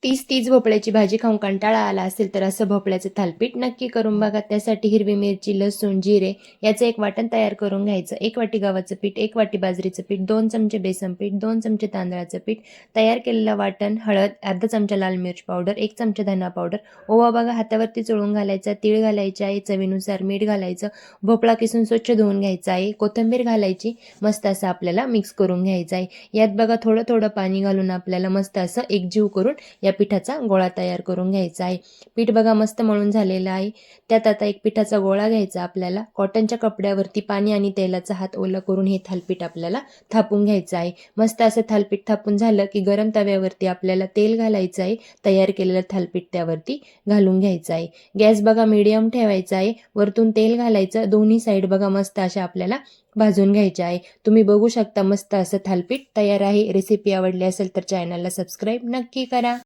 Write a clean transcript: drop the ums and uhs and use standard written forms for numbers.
तीच भोपळ्याची भाजी खाऊन कंटाळा आला असेल तर असं भोपळ्याचं थालीपीठ नक्की करून बघा। त्यासाठी हिरवी मिरची, लसूण, जिरे याचं एक वाटण तयार करून घ्यायचं। 1 वाटी गव्हाचं पीठ, 1 वाटी बाजरीचं पीठ, 2 चमचे बेसन पीठ, 2 चमचे तांदळाचं पीठ, तयार केलेलं वाटण, हळद, अर्धा चमचा लाल मिरच पावडर, 1 चमचा धना पावडर, ओवा बघा हातावरती चोळून घालायचा, तीळ घालायचे आहे, चवीनुसार मीठ घालायचं, भोपळा किसून स्वच्छ धुवून घ्यायचा आहे, कोथिंबीर घालायची, मस्त असं आपल्याला मिक्स करून घ्यायचं आहे। यात बघा थोडं थोडं पाणी घालून आपल्याला मस्त असं एकजीव करून या पिठाचा गोळा तयार करून घ्यायचा आहे। पीठ बघा मस्त मळून झालेलं आहे। त्यात आता एक पिठाचा गोळा घ्यायचा आपल्याला, कॉटनच्या कपड्यावरती पाणी आणि तेलाचा हात ओला करून हे थालीपीठ आपल्याला थापून घ्यायचं आहे। मस्त असं थालीपीठ थापून झालं की गरम तव्यावरती आपल्याला तेल घालायचं आहे, तयार केलेलं थालीपीठ त्यावरती घालून घ्यायचं आहे। गॅस बघा मीडियम ठेवायचा आहे, वरतून तेल घालायचं, दोन्ही साईड बघा मस्त अशा आपल्याला भाजून घ्यायचे आहे। तुम्ही बघू शकता मस्त असं थालीपीठ तयार आहे। रेसिपी आवडली असेल तर चॅनलला सबस्क्राईब नक्की करा।